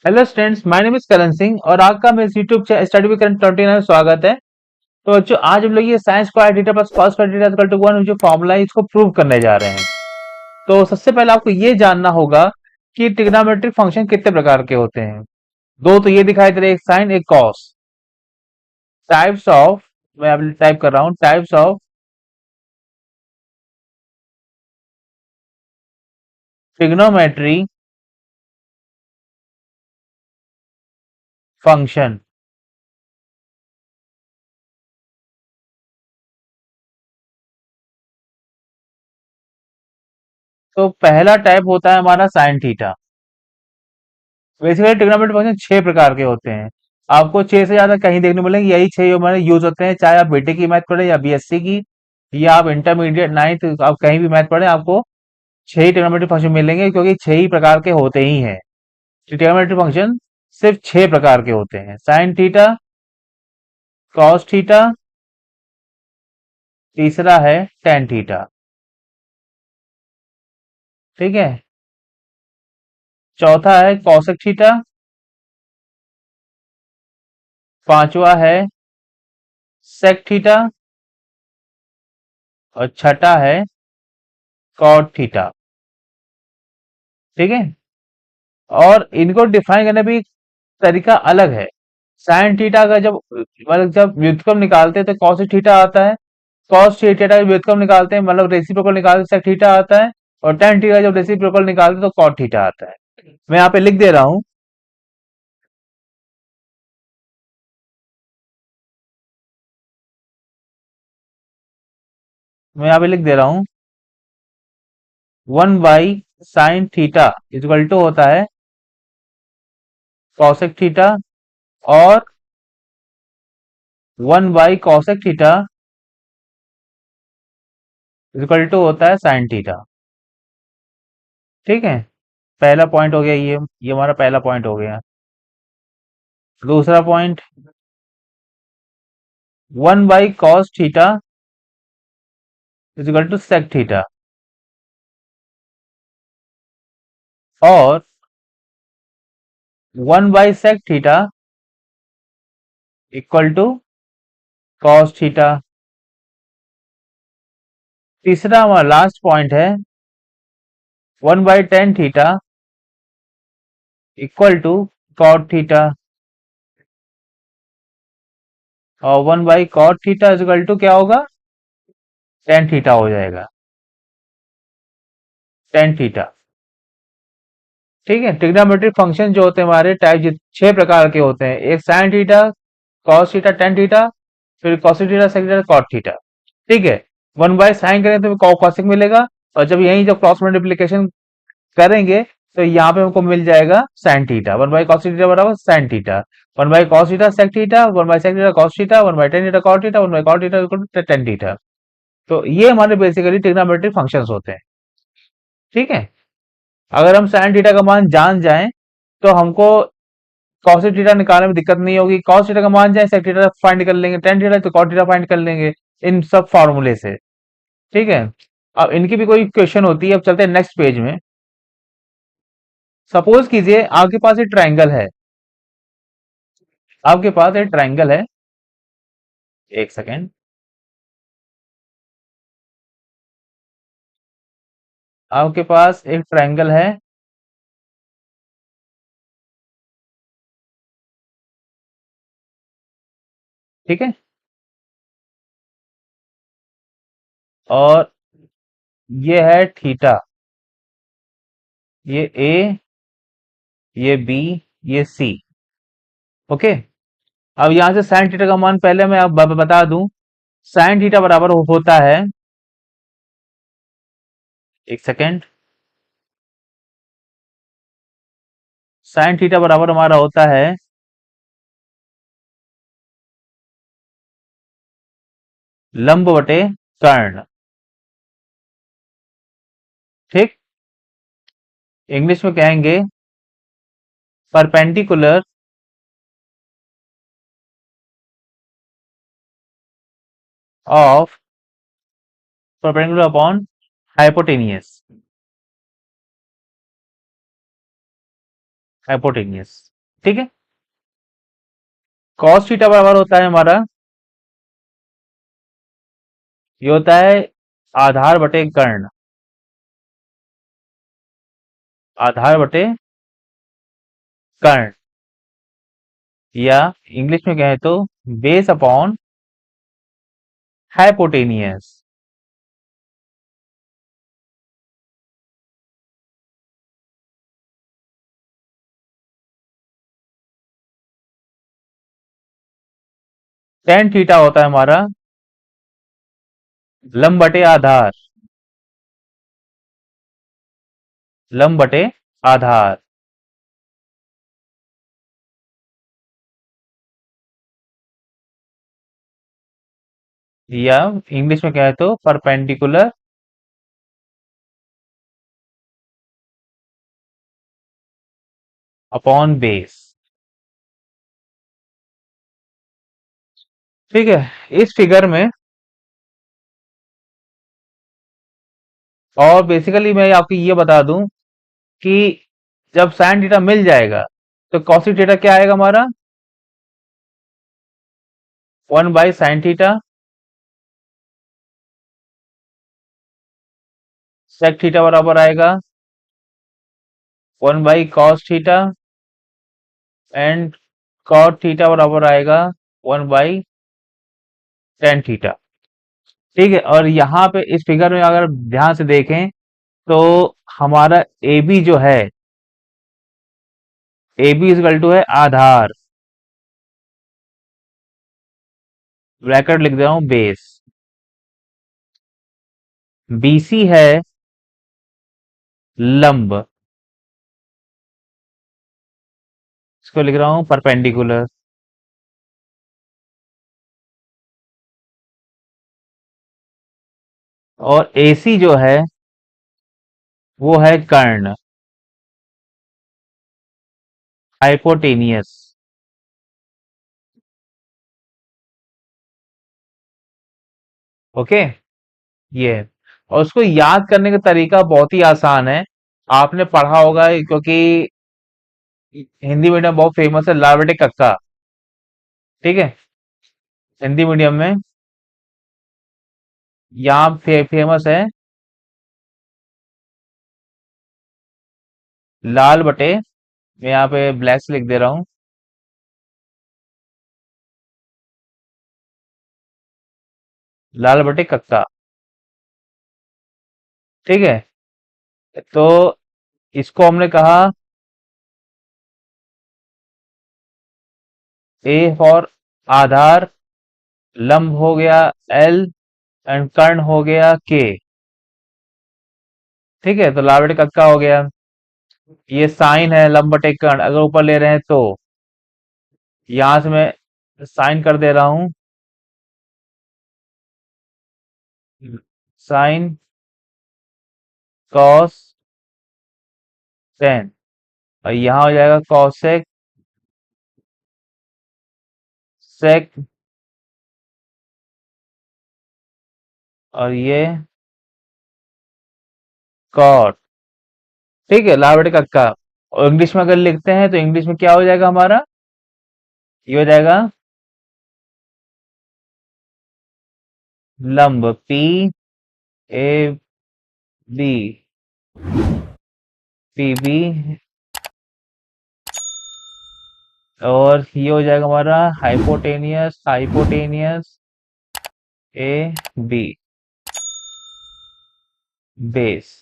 Hello students, my name is Karan Singh और आपका मेरे यूट्यूब स्टडी विद करण 29 में स्वागत है। तो बच्चों, आज हम लोग ये sine square theta plus cos square theta equal to 1 जो फॉर्मूला है इसको प्रूव करने जा रहे हैं। तो सबसे पहले आपको ये जानना होगा कि ट्रिग्नोमेट्रिक फंक्शन कितने प्रकार के होते हैं। दो तो ये दिखाई दे रहे हैं, एक साइन एक कॉस। टाइप्स ऑफ, मैं अब टाइप कर रहा हूँ, टाइप्स ऑफ ट्रिग्नोमेट्री फंक्शन। तो पहला टाइप होता है हमारा sine theta. Basically trigonometric function 6 प्रकार के होते हैं। आपको 6 से ज्यादा कहीं देखने को मिलेंगे, यही 6 हमारे यूज होते हैं, चाहे आप बीटे की मैथ पढ़े या बीएससी की या आप इंटरमीडिएट नाइन्थ, आप कहीं भी मैथ पढ़े, आपको 6 ही ट्रिग्नोमेट्रिक फंक्शन मिलेंगे, क्योंकि 6 ही प्रकार के होते ही हैं। ट्रिग्नोमेट्रिक फंक्शन सिर्फ 6 प्रकार के होते हैं: साइन थीटा, कॉस थीटा, तीसरा है टेन थीटा। ठीक है। चौथा है कॉसेक थीटा, पांचवा है सेक थीटा, और छठा है कॉट थीटा। ठीक है। और इनको डिफाइन करने भी तरीका अलग है। साइन थीटा का जब मतलब जब व्युत्क्रम निकालते हैं तो कॉस थीटा आता है। कॉस थीटा का व्युत्क्रम निकालते हैं, मतलब रेसिप्रोकल निकालते हैं, सेक थीटा आता है। और टेन थीटा जब रेसिप्रोकल निकालते हैं तो कॉट थीटा आता है। मैं यहाँ पे लिख दे रहा हूं। मैं यहाँ पे लिख दे रहा हूं, 1/sin थीटा इक्वल टू होता है कॉसेक थीटा, और 1/cosec थीटा इक्वल टू होता है साइन थीटा। ठीक है। पहला पॉइंट हो गया ये हमारा पहला पॉइंट हो गया। दूसरा point, 1/cos theta equal to sec theta, और 1/sec theta equal to cos theta. तीसरा हमारा लास्ट पॉइंट है, 1/tan theta equal to cot theta, और 1/cot थीटा इक्वल टू क्या होगा, टेन थीटा हो जाएगा, टेन थीटा। ठीक है। ट्रिग्नोमेट्रिक फंक्शन जो होते हैं हमारे टाइप 6 प्रकार के होते हैं: एक sine theta, cos theta, tan theta, फिर cos theta, sec theta, cot theta. ठीक है। 1/sin करें तो कॉसिक मिलेगा, और जब यही जब क्रॉस मल्टीप्लीकेशन करेंगे तो यहाँ पे हमको मिल जाएगा साइन थीटा। 1/cos थीटा बराबर sine theta, 1/cos theta sec theta, 1/sec theta cos theta, 1/tan theta cot theta, 1/cot theta tan theta. तो ये हमारे बेसिकली ट्रिग्नोमेट्रिक फंक्शंस होते हैं। ठीक है। अगर हम साइन थीटा का मान जान जाएं तो हमको कॉस थीटा निकालने में दिक्कत नहीं होगी। कॉस थीटा का मान जाए, सेक थीटा फाइंड कर लेंगे, टेन थीटा तो कॉट थीटा फाइंड कर लेंगे इन सब फॉर्मूले से। ठीक है। अब इनकी भी कोई क्वेश्चन होती है। अब चलते हैं नेक्स्ट पेज में। सपोज कीजिए आपके पास एक ट्रायंगल है। आपके पास एक ट्रायंगल है। एक सेकेंड। आपके पास एक ट्रायंगल है। ठीक है। और ये है थीटा, ये ए, ये बी, ये सी। ओके। अब यहां से साइन थीटा का मान पहले मैं अब बता दूं। साइन थीटा बराबर होता है, एक सेकेंड, साइन थीटा बराबर हमारा होता है लंब बटे कर्ण। ठीक। इंग्लिश में कहेंगे perpendicular of, perpendicular upon hypotenuse, hypotenuse. ठीक है। कॉस थीटा बराबर होता है हमारा, ये होता है आधार बटे कर्ण, आधार बटे कर्ण, या इंग्लिश में कहें तो base upon hypotenuse. Tan theta होता है हमारा लंब बटे आधार, लंब बटे आधार, या इंग्लिश में कहे तो परपेंडिकुलर अपॉन बेस। ठीक है। इस फिगर में, और बेसिकली मैं आपको ये बता दूं कि जब साइन थीटा मिल जाएगा तो कॉस थीटा क्या आएगा हमारा, 1/sin थीटा, सेक थीटा बराबर आएगा 1/cos theta, and cot theta बराबर आएगा 1/tan थीटा। ठीक है। और यहाँ पे इस फिगर में अगर ध्यान से देखें तो हमारा ए बी जो है, ए बी इजकल टू है आधार, ब्रैकेट लिख दे रहा हूं बेस, बी सी है लंब, इसको लिख रहा हूं परपेंडिकुलर, और ए सी जो है वो है कर्ण, हाइपोटेनियस। ओके। ये, और उसको याद करने का तरीका बहुत ही आसान है, आपने पढ़ा होगा क्योंकि हिंदी मीडियम बहुत फेमस है, ला बेटे कक्का। ठीक है। हिंदी मीडियम में यहाँ फेमस है लाल बटे, मैं यहाँ पे ब्लैक से लिख दे रहा हूँ, लाल बटे कक्का। ठीक है। तो इसको हमने कहा ए फॉर आधार, लंब हो गया एल, एंड कर्ण हो गया के। ठीक है। तो लाल बटे कक्का हो गया, ये साइन है लंब बटे कर्ण, अगर ऊपर ले रहे हैं तो यहां से मैं साइन कर दे रहा हूं, साइन कॉस टेन, और यहां हो जाएगा कॉसेक सेक, और ये कॉट। ठीक है, लाल बटे कक्का। और इंग्लिश में अगर लिखते हैं तो इंग्लिश में क्या हो जाएगा हमारा, ये हो जाएगा लंब P A B, P B, और ये हो जाएगा हमारा hypotenuse, hypotenuse A B base.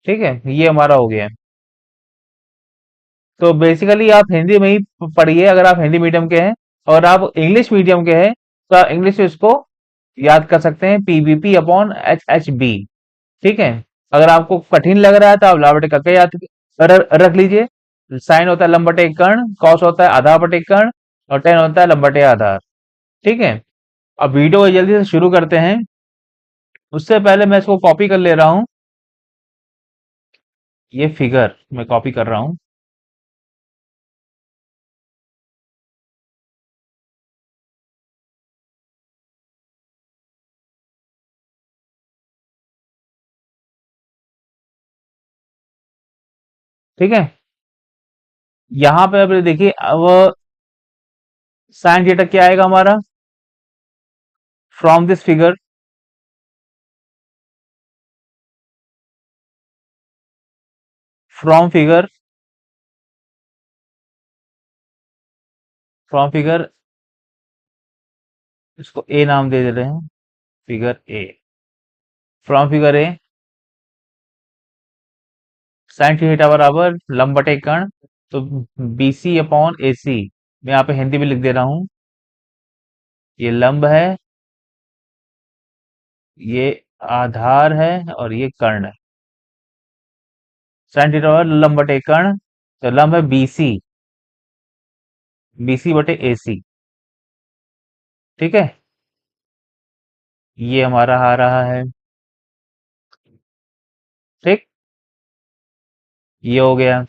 ठीक है, ये हमारा हो गया। तो बेसिकली आप हिंदी में ही पढ़िए अगर आप हिंदी मीडियम के हैं, और आप इंग्लिश मीडियम के हैं तो आप इंग्लिश में इसको याद कर सकते हैं, PBP upon H H B. ठीक है। अगर आपको कठिन लग रहा है तो आप लावटे करके याद रख लीजिए। साइन होता है लंबटे कर्ण, कॉस होता है आधा बटे कर्ण, और टेन होता है लंबटे आधार। ठीक है। अब वीडियो को जल्दी से शुरू करते हैं, उससे पहले मैं इसको कॉपी कर ले रहा हूं, ये फिगर मैं कॉपी कर रहा हूं। ठीक है। यहाँ पे अब देखिए, अब साइन थीटा क्या आएगा हमारा from this figure, from figure, from figure, इसको ए नाम दे रहे हैं, figure A, from figure A, sine theta बराबर लंब बटे कर्ण, तो बीसी अपॉन एसी, मैं यहाँ पे हिंदी में लिख दे रहा हूं, ये लंब है, ये आधार है, और ये कर्ण है। साइन थीटा बराबर लंब बटे कर्ण, तो लंब है बीसी, बीसी बटे एसी, ठीक है, ये हमारा आ रहा है, ठीक, ये हो गया।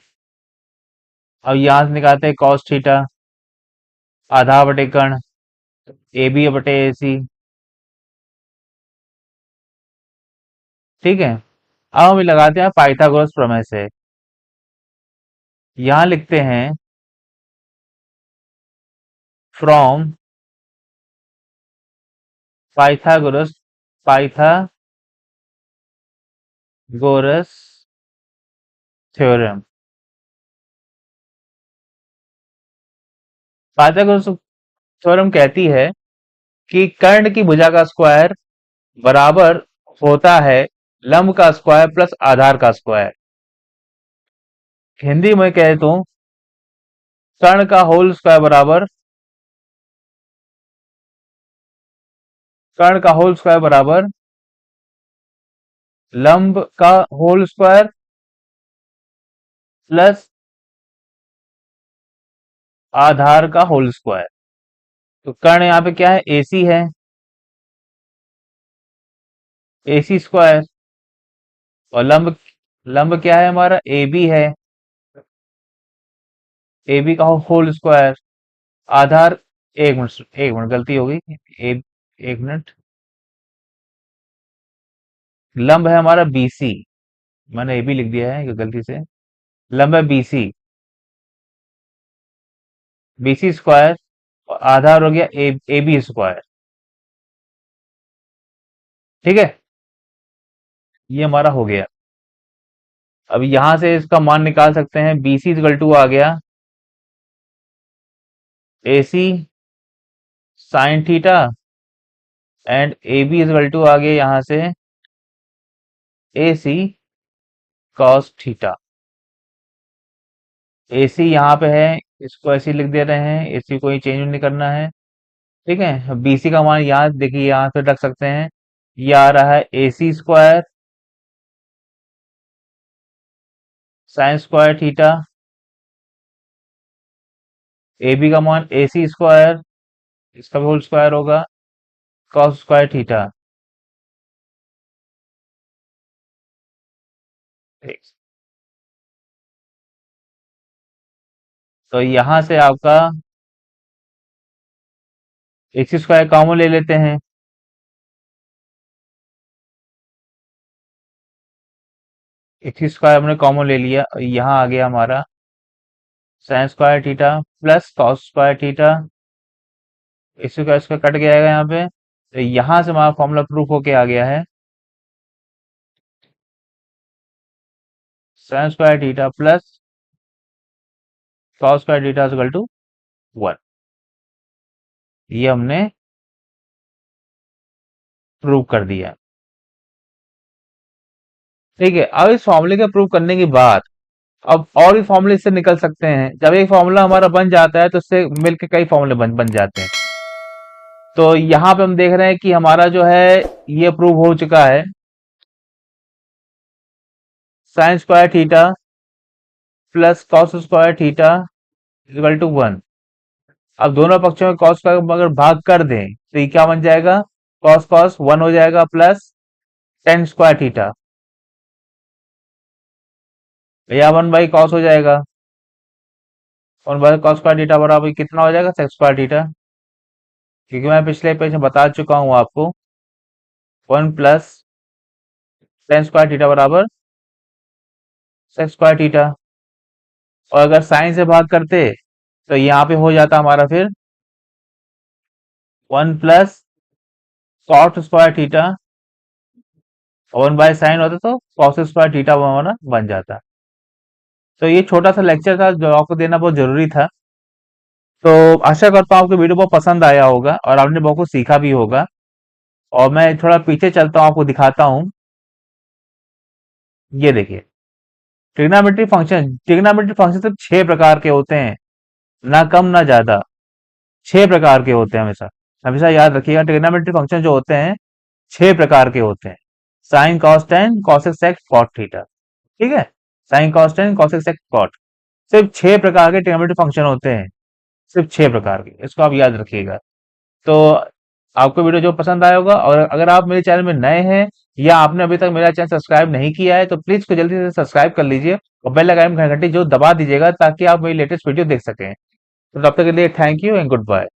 अब यहां से निकालते हैं कॉस थीटा, आधा बटे कर्ण, ए बी बटे ए सी, ठीक है। अब हम लगाते हैं पाइथागोरस प्रमेय से, यहां लिखते हैं from Pythagoras, Pythagoras theorem, Pythagoras theorem कहती है कि कर्ण की भुजा का स्क्वायर बराबर होता है लंब का स्क्वायर प्लस आधार का स्क्वायर। हिंदी में कहे तो कर्ण का होल स्क्वायर बराबर, कर्ण का होल स्क्वायर बराबर लंब का होल स्क्वायर प्लस आधार का होल स्क्वायर। तो कर्ण यहाँ पे क्या है, एसी है, एसी स्क्वायर, और लंब, लंब क्या है हमारा, ए बी है, ए बी का होल स्क्वायर, आधार, एक मिनट, एक मिनट, गलती हो गई, एक मिनट, लंब है हमारा बीसी, मैंने ए बी लिख दिया है गलती से, लंब है बीसी, बीसी स्क्वायर, और आधार हो गया ए बी स्क्वायर, ठीक है, ये हमारा हो गया। अब यहां से इसका मान निकाल सकते हैं, बीसी इक्वल टू आ गया AC sine theta, and A B equal to आ गया यहां से ए सी कॉस थीटा। ए सी यहाँ पे है, इसको ऐसे ही लिख दे रहे हैं, ए सी को ही चेंज नहीं करना है, ठीक है। बी सी का मान यहाँ देखिए, यहाँ से रख सकते हैं, ये आ रहा है A C square sine square theta, A B का मान ए सी स्क्वायर, इसका भी होल स्क्वायर होगा, कॉस स्क्वायर थीटा, ठीक। तो यहां से आपका एक्स स्क्वायर कॉमन ले लेते हैं, एक्स स्क्वायर हमने कॉमन ले लिया, और यहाँ आ गया हमारा sign square theta plus cos square theta, x square इसका कट गया है यहाँ पे, तो यहाँ से हमारा फॉर्मूला प्रूफ होके आ गया है, sine square theta plus cos square theta equal to 1, ये हमने प्रूव कर दिया, ठीक है। अब इस फॉर्मूले के प्रूव करने के बाद अब और भी फॉर्मूले इससे निकल सकते हैं, जब एक फॉर्मूला हमारा बन जाता है तो इससे मिलकर कई फॉर्मूले बन जाते हैं। तो यहाँ पे हम देख रहे हैं कि हमारा जो है ये प्रूव हो चुका है, sine square theta plus cos square theta equal to 1। अब दोनों पक्षों में कॉस का अगर भाग कर दें तो ये क्या बन जाएगा, कॉस कॉस 1 हो जाएगा प्लस टेन स्क्वायर थीटा, या 1/cos हो जाएगा, 1/cos स्क्वायर थीटा बराबर कितना हो जाएगा, सेक्स स्क्वायर थीटा, क्योंकि मैं पिछले पेज में बता चुका हूं आपको, 1 प्लस टेन स्क्वायर थीटा बराबर सेक्स स्क्वायर थीटा, और अगर साइन से भाग करते तो यहाँ पे हो जाता हमारा फिर 1 plus cot square theta, 1/sin होता तो कॉस स्क्वायर थीटा हमारा बन जाता। तो ये छोटा सा लेक्चर था जो आपको देना बहुत जरूरी था। तो आशा करता हूँ आपको वीडियो बहुत पसंद आया होगा और आपने बहुत कुछ सीखा भी होगा। और मैं थोड़ा पीछे चलता हूँ, आपको दिखाता हूँ। ये देखिए, ट्रिग्नोमेट्री फंक्शन सिर्फ 6 प्रकार के होते हैं, ना कम ना ज्यादा। 6 प्रकार के होते हैं हमेशा। हमेशा याद रखिएगा, ट्रिग्नोमेट्री फंक्शन जो होते हैं 6 प्रकार के होते हैं। Sine cos tan cosec sec cot theta. ठीक है, sine cos tan cosec sec cot. सिर्फ 6 प्रकार के ट्रिग्नोमेट्री फंक्शन होते हैं, सिर्फ 6 प्रकार के, इसको आप याद रखिएगा। तो आपको वीडियो जो पसंद आया होगा, और अगर आप मेरे चैनल में नए हैं या आपने अभी तक मेरा चैनल सब्सक्राइब नहीं किया है तो प्लीज को जल्दी से सब्सक्राइब कर लीजिए और बेल आइकन घंटी जो दबा दीजिएगा ताकि आप मेरी लेटेस्ट वीडियो देख सकें। तो तब तक के लिए thank you and good bye.